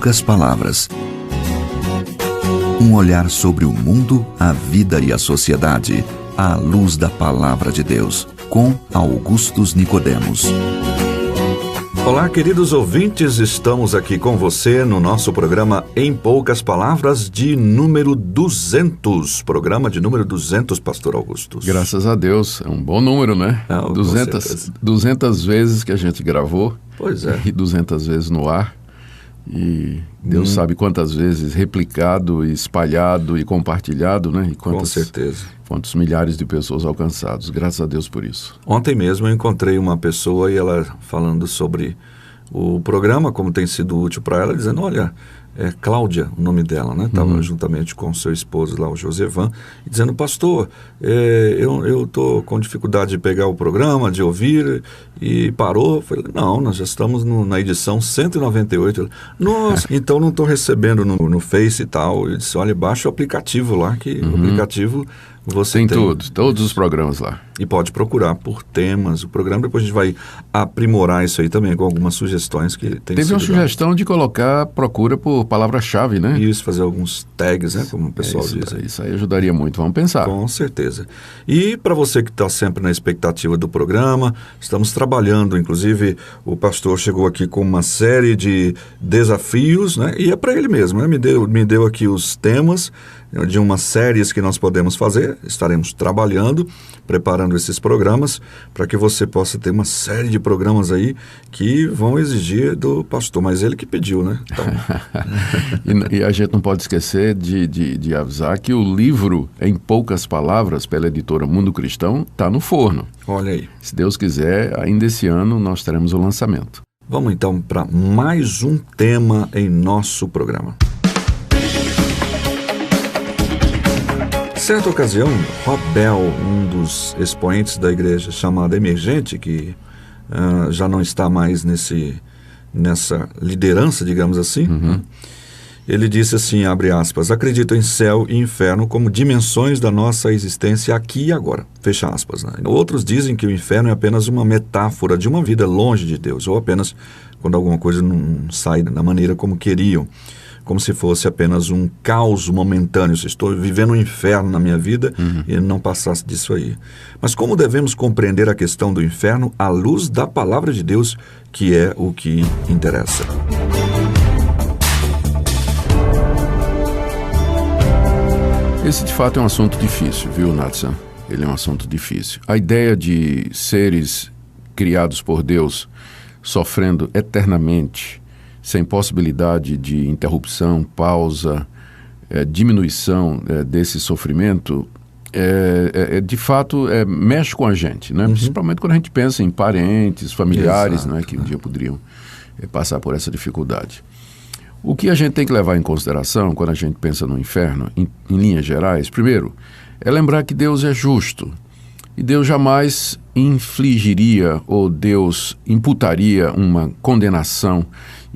poucas palavras. Um olhar sobre o mundo, a vida e a sociedade, à luz da Palavra de Deus, com Augustus Nicodemos. Olá, queridos ouvintes, estamos aqui com você no nosso programa Em Poucas Palavras de número 200. Programa de número 200, Pastor Augustus. Graças a Deus, é um bom número, né? 200 vezes que a gente gravou. Pois é. E 200 vezes no ar. E Deus sabe quantas vezes replicado, espalhado e compartilhado, né? E com certeza. Quantos milhares de pessoas alcançados. Graças a Deus por isso. Ontem mesmo eu encontrei uma pessoa e ela falando sobre o programa, como tem sido útil para ela, dizendo, olha, é Cláudia, o nome dela, né? Estava juntamente com seu esposo lá, o Josevan, e dizendo, pastor, eu estou com dificuldade de pegar o programa, de ouvir, e parou. Eu falei, não, nós já estamos na edição 198. Ela, nossa, então não estou recebendo no Face e tal. Eu disse, olha, baixa o aplicativo lá, que o aplicativo você tem todos os programas lá. E pode procurar por temas, o programa, depois a gente vai aprimorar isso aí também com algumas sugestões que tem. Teve uma sugestão de colocar procura por palavra-chave, né? Isso, fazer alguns tags, né, como o pessoal diz. Isso aí ajudaria muito, vamos pensar. Com certeza. E para você que está sempre na expectativa do programa, estamos trabalhando, inclusive o pastor chegou aqui com uma série de desafios, né? E é para ele mesmo, né? Me deu aqui os temas de umas séries que nós podemos fazer, estaremos trabalhando, preparando esses programas, para que você possa ter uma série de programas aí que vão exigir do pastor, mas ele que pediu, né? Então... e a gente não pode esquecer de avisar que o livro, Em Poucas Palavras, pela editora Mundo Cristão, está no forno. Olha aí. Se Deus quiser, ainda esse ano nós teremos o lançamento. Vamos então para mais um tema em nosso programa. Certa ocasião, Rob Bell, um dos expoentes da igreja chamada Emergente, que já não está mais nessa liderança, digamos assim, ele disse assim, abre aspas, acredito em céu e inferno como dimensões da nossa existência aqui e agora, fecha aspas. Né? Outros dizem que o inferno é apenas uma metáfora de uma vida longe de Deus, ou apenas quando alguma coisa não sai da maneira como queriam, como se fosse apenas um caos momentâneo. Se estou vivendo um inferno na minha vida e não passasse disso aí. Mas como devemos compreender a questão do inferno à luz da palavra de Deus, que é o que interessa? Esse de fato é um assunto difícil, viu, Nathan? Ele é um assunto difícil. A ideia de seres criados por Deus sofrendo eternamente, sem possibilidade de interrupção, pausa, diminuição desse sofrimento, de fato mexe com a gente, né? Principalmente quando a gente pensa em parentes, familiares. Exato, né? Que um dia poderiam passar por essa dificuldade. O que a gente tem que levar em consideração quando a gente pensa no inferno, em linhas gerais, primeiro, é lembrar que Deus é justo. E Deus jamais infligiria ou Deus imputaria uma condenação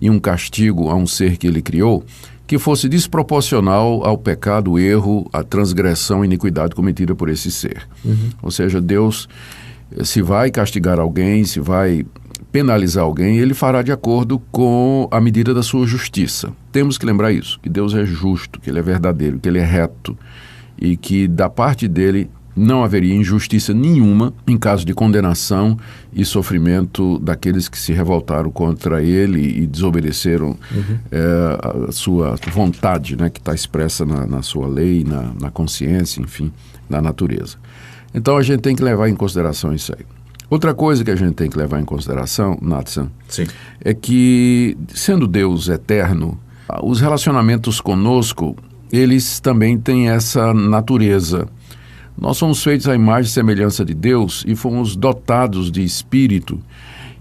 e um castigo a um ser que ele criou que fosse desproporcional ao pecado, o erro, a transgressão e iniquidade cometida por esse ser. Ou seja, Deus, se vai castigar alguém, se vai penalizar alguém, ele fará de acordo com a medida da sua justiça. Temos que lembrar isso, que Deus é justo, que ele é verdadeiro, que ele é reto e que da parte dele não haveria injustiça nenhuma em caso de condenação e sofrimento daqueles que se revoltaram contra ele e desobedeceram a sua vontade, né, que está expressa na sua lei, na consciência, enfim, na natureza. Então a gente tem que levar em consideração isso aí. Outra coisa que a gente tem que levar em consideração, Nathan, é que, sendo Deus eterno, os relacionamentos conosco, eles também têm essa natureza. Nós somos feitos à imagem e semelhança de Deus e fomos dotados de espírito,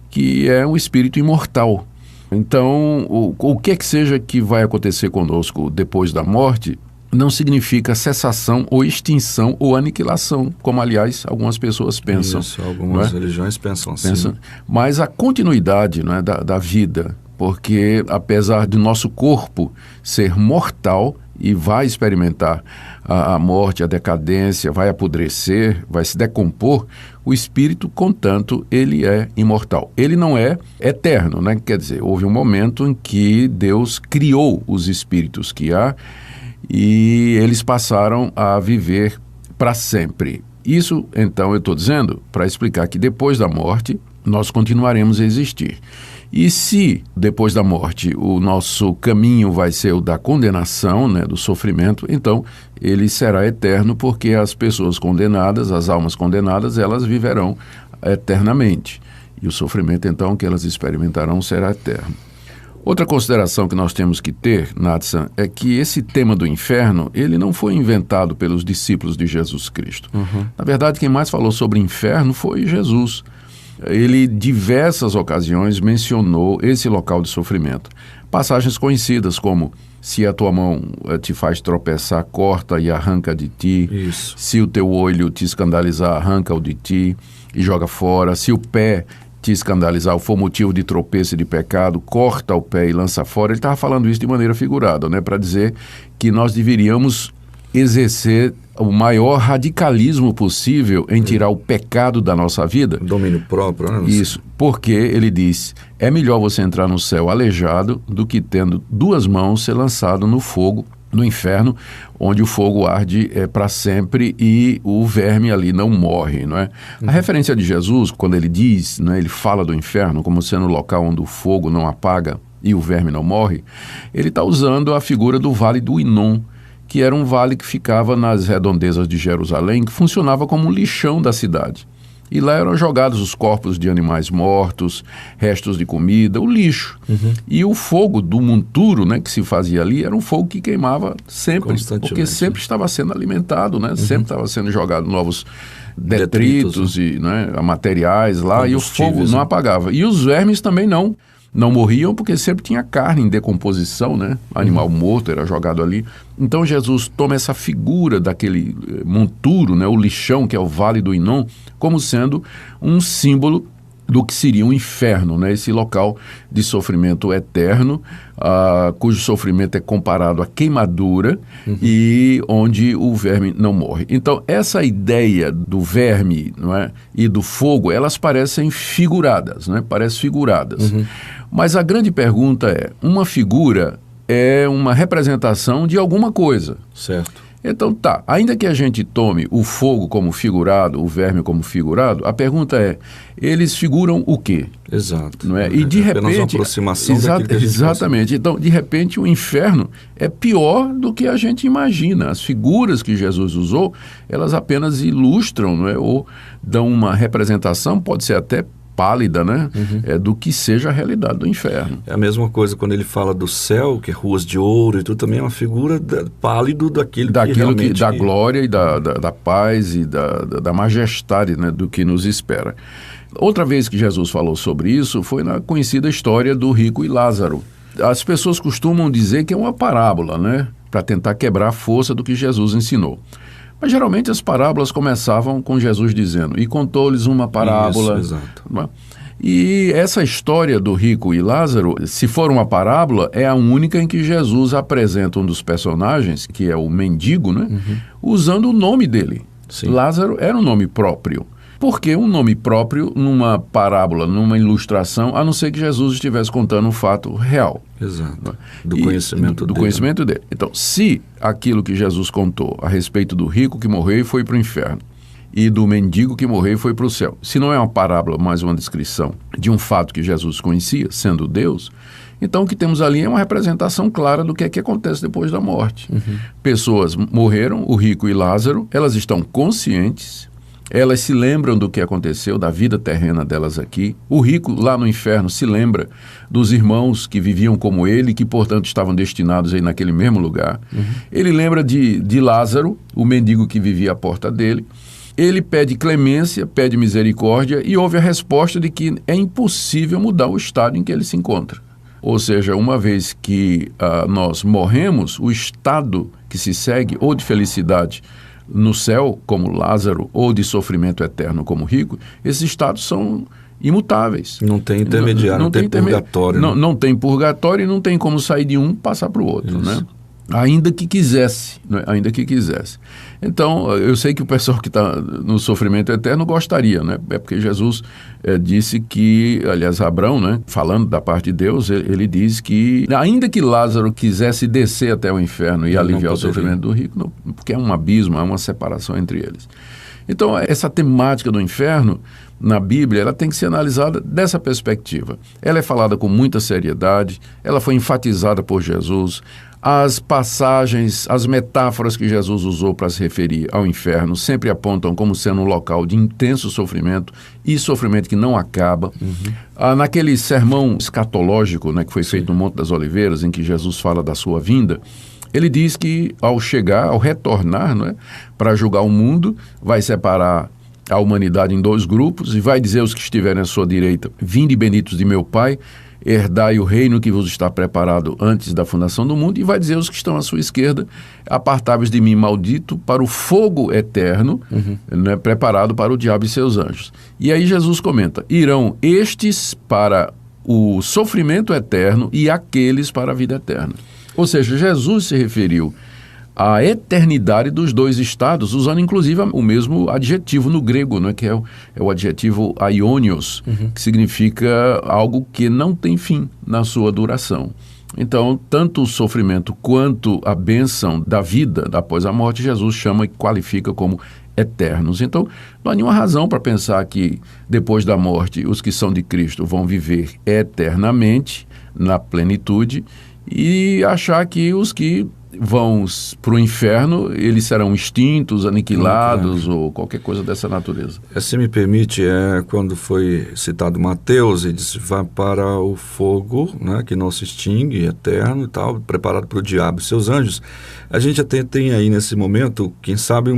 que é um espírito imortal. Então, o que seja que vai acontecer conosco depois da morte, não significa cessação ou extinção ou aniquilação, como, aliás, algumas pessoas pensam. Isso, algumas religiões pensam assim. Mas a continuidade, não é, da vida, porque apesar de nosso corpo ser mortal, e vai experimentar a morte, a decadência, vai apodrecer, vai se decompor, o espírito, contanto, ele é imortal. Ele não é eterno, né? Quer dizer, houve um momento em que Deus criou os espíritos que há e eles passaram a viver para sempre. Isso, então, eu estou dizendo para explicar que depois da morte nós continuaremos a existir. E se, depois da morte, o nosso caminho vai ser o da condenação, né, do sofrimento, então ele será eterno, porque as pessoas condenadas, as almas condenadas, elas viverão eternamente. E o sofrimento, então, que elas experimentarão será eterno. Outra consideração que nós temos que ter, Natsan, é que esse tema do inferno, ele não foi inventado pelos discípulos de Jesus Cristo. Na verdade, quem mais falou sobre inferno foi Jesus. Ele, diversas ocasiões, mencionou esse local de sofrimento. Passagens conhecidas como: se a tua mão te faz tropeçar, corta e arranca de ti. Isso. Se o teu olho te escandalizar, arranca-o de ti e joga fora. Se o pé te escandalizar ou for motivo de tropeço e de pecado, corta o pé e lança fora. Ele estava falando isso de maneira figurada, né, para dizer que nós deveríamos exercer o maior radicalismo possível em tirar o pecado da nossa vida. Domínio próprio, né? Isso, porque ele diz: é melhor você entrar no céu aleijado do que tendo duas mãos ser lançado no fogo, no inferno, onde o fogo arde para sempre e o verme ali não morre, não é? A referência de Jesus, quando ele diz, né, ele fala do inferno como sendo o local onde o fogo não apaga e o verme não morre, ele está usando a figura do Vale do Inom, que era um vale que ficava nas redondezas de Jerusalém, que funcionava como um lixão da cidade. E lá eram jogados os corpos de animais mortos, restos de comida, o lixo. E o fogo do monturo, né, que se fazia ali, era um fogo que queimava sempre, porque sempre estava sendo alimentado, né? Sempre estava sendo jogado novos detritos e, né, materiais lá, e o fogo não apagava. E os vermes também não morriam, porque sempre tinha carne em decomposição, né? Animal morto era jogado ali. Então Jesus toma essa figura daquele monturo, né? O lixão, que é o Vale do Inom, como sendo um símbolo do que seria um inferno, né? Esse local de sofrimento eterno, cujo sofrimento é comparado à queimadura e onde o verme não morre. Então, essa ideia do verme, não é, e do fogo, elas parecem figuradas, né? Parecem figuradas. Mas a grande pergunta é: uma figura é uma representação de alguma coisa. Certo. Então tá, ainda que a gente tome o fogo como figurado, o verme como figurado, a pergunta é: eles figuram o quê? Exato. Não é? E de repente, uma aproximação daquilo que a gente exatamente. Então, de repente, o inferno é pior do que a gente imagina. As figuras que Jesus usou, elas apenas ilustram, não é? Ou dão uma representação, pode ser até pálida, né? Do que seja a realidade do inferno. É a mesma coisa quando ele fala do céu, que é ruas de ouro e tudo, também é uma figura pálido daquilo que realmente... Da glória e da paz e da majestade, né, do que nos espera. Outra vez que Jesus falou sobre isso foi na conhecida história do rico e Lázaro. As pessoas costumam dizer que é uma parábola, né, para tentar quebrar a força do que Jesus ensinou. Mas geralmente as parábolas começavam com Jesus dizendo: e contou-lhes uma parábola. Isso, exato. E essa história do rico e Lázaro, se for uma parábola, é a única em que Jesus apresenta um dos personagens, que é o mendigo, né, usando o nome dele. Sim. Lázaro era um nome próprio. Por que um nome próprio numa parábola, numa ilustração, a não ser que Jesus estivesse contando um fato real? Exato. Do conhecimento dele. Do conhecimento dele. Então, se aquilo que Jesus contou a respeito do rico que morreu e foi para o inferno, e do mendigo que morreu e foi para o céu, se não é uma parábola, mas uma descrição de um fato que Jesus conhecia, sendo Deus, então o que temos ali é uma representação clara do que é que acontece depois da morte. Pessoas morreram, o rico e Lázaro, elas estão conscientes, elas se lembram do que aconteceu, da vida terrena delas aqui. O rico, lá no inferno, se lembra dos irmãos que viviam como ele, que, portanto, estavam destinados aí naquele mesmo lugar. Ele lembra de Lázaro, o mendigo que vivia à porta dele. Ele pede clemência, pede misericórdia e ouve a resposta de que é impossível mudar o estado em que ele se encontra. Ou seja, uma vez que nós morremos, o estado que se segue, ou de felicidade no céu, como Lázaro, ou de sofrimento eterno, como rico, esses estados são imutáveis. Não tem intermediário, não tem purgatório. Não tem purgatório e não tem como sair de um e passar para o outro, né? ainda que quisesse, né? Ainda que quisesse. Então, eu sei que o pessoal que está no sofrimento eterno gostaria, né? É porque Jesus disse que, aliás, Abraão, né, falando da parte de Deus, ele diz que ainda que Lázaro quisesse descer até o inferno e aliviar o sofrimento do rico, não, porque é um abismo, há uma separação entre eles. Então, essa temática do inferno na Bíblia, ela tem que ser analisada dessa perspectiva. Ela é falada com muita seriedade, ela foi enfatizada por Jesus. As passagens, as metáforas que Jesus usou para se referir ao inferno sempre apontam como sendo um local de intenso sofrimento e sofrimento que não acaba. Naquele sermão escatológico, né, que foi feito no Monte das Oliveiras, em que Jesus fala da sua vinda, ele diz que ao chegar, ao retornar, né, para julgar o mundo, vai separar a humanidade em 2 grupos e vai dizer aos que estiverem à sua direita: vinde benditos de meu Pai, herdai o reino que vos está preparado antes da fundação do mundo, e vai dizer aos que estão à sua esquerda: apartai-vos de mim, maldito, para o fogo eterno, né, preparado para o diabo e seus anjos. E aí Jesus comenta: irão estes para o sofrimento eterno e aqueles para a vida eterna. Ou seja, Jesus se referiu à eternidade dos 2 estados, usando inclusive o mesmo adjetivo no grego, né, que é o adjetivo aionios, que significa algo que não tem fim na sua duração. Então, tanto o sofrimento quanto a bênção da vida após a morte, Jesus chama e qualifica como eternos. Então, não há nenhuma razão para pensar que depois da morte os que são de Cristo vão viver eternamente na plenitude e achar que os que vão para o inferno, eles serão extintos, aniquilados ou qualquer coisa dessa natureza. Se me permite, quando foi citado Mateus e disse: vá para o fogo, né, que não se extingue, eterno e tal, preparado para o diabo e seus anjos, a gente até tem aí nesse momento, quem sabe,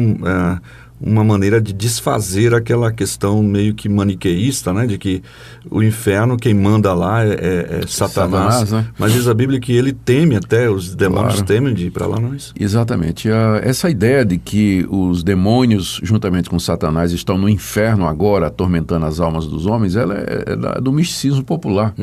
uma maneira de desfazer aquela questão meio que maniqueísta, né, de que o inferno, quem manda lá é Satanás, né? Mas diz a Bíblia que ele teme até, os demônios temem de ir para lá, não é isso? Exatamente. Essa ideia de que os demônios, juntamente com Satanás, estão no inferno agora, atormentando as almas dos homens, ela é do misticismo popular.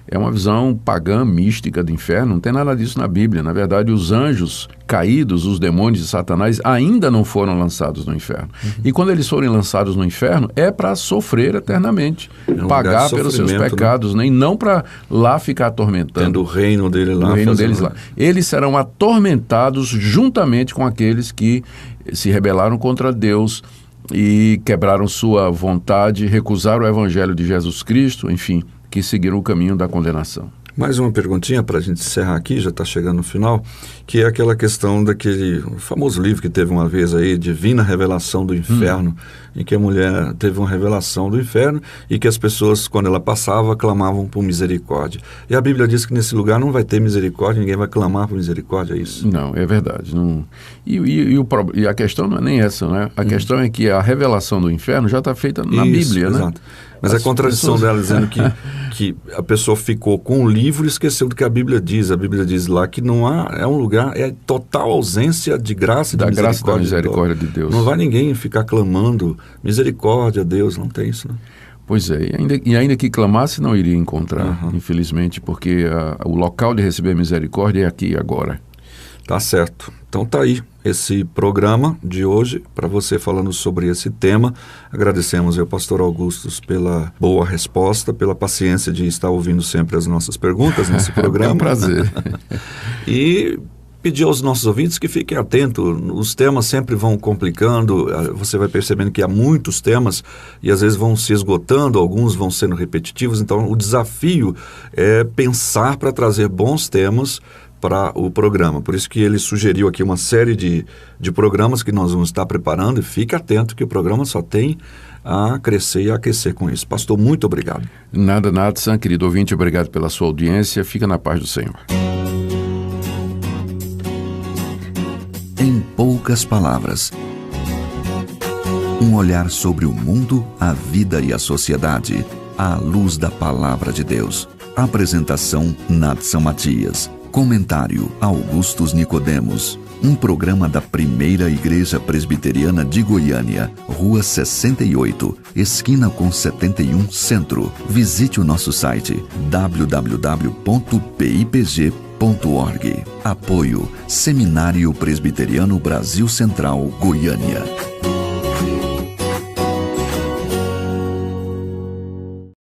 É uma visão pagã, mística do inferno, não tem nada disso na Bíblia. Na verdade, os anjos caídos, os demônios de Satanás, ainda não foram lançados no inferno. E quando eles forem lançados no inferno, é para sofrer eternamente, pagar pelos seus pecados, né? E não para lá ficar atormentando. Tendo o reino dele lá. O reino deles lá. Eles serão atormentados juntamente com aqueles que se rebelaram contra Deus e quebraram sua vontade, recusaram o evangelho de Jesus Cristo, enfim, que seguiram o caminho da condenação. Mais uma perguntinha para a gente encerrar aqui, já está chegando no final, que é aquela questão daquele famoso livro que teve uma vez aí, Divina Revelação do Inferno, em que a mulher teve uma revelação do inferno e que as pessoas, quando ela passava, clamavam por misericórdia. E a Bíblia diz que nesse lugar não vai ter misericórdia, ninguém vai clamar por misericórdia, é isso? Não, é verdade. Não. E a questão não é nem essa, né? A questão é que a revelação do inferno já está feita na Bíblia, né? Exato. Mas a contradição dela dizendo que a pessoa ficou com o livro e esqueceu do que a Bíblia diz. A Bíblia diz lá que não há, é um lugar, é total ausência de graça e de misericórdia. Da graça e da misericórdia de Deus. Não vai ninguém ficar clamando misericórdia a Deus, não tem isso, né? Pois é, e ainda que clamasse, não iria encontrar, infelizmente, porque o local de receber misericórdia é aqui e agora. Tá certo. Então tá aí esse programa de hoje para você falando sobre esse tema. Agradecemos ao pastor Augustus pela boa resposta, pela paciência de estar ouvindo sempre as nossas perguntas nesse programa. É um prazer. E pedir aos nossos ouvintes que fiquem atentos, os temas sempre vão complicando, você vai percebendo que há muitos temas e às vezes vão se esgotando, alguns vão sendo repetitivos, então o desafio é pensar para trazer bons temas para o programa. Por isso que ele sugeriu aqui uma série de programas que nós vamos estar preparando e fique atento que o programa só tem a crescer e a aquecer com isso. Pastor, muito obrigado. Nada, Natsan, querido ouvinte, obrigado pela sua audiência. Fica na paz do Senhor. Em poucas palavras, um olhar sobre o mundo, a vida e a sociedade, à luz da Palavra de Deus. Apresentação, Natsan Matias. Comentário, Augustus Nicodemos. Um programa da Primeira Igreja Presbiteriana de Goiânia, Rua 68, esquina com 71 Centro. Visite o nosso site www.pipg.com.br. Apoio Seminário Presbiteriano Brasil Central, Goiânia.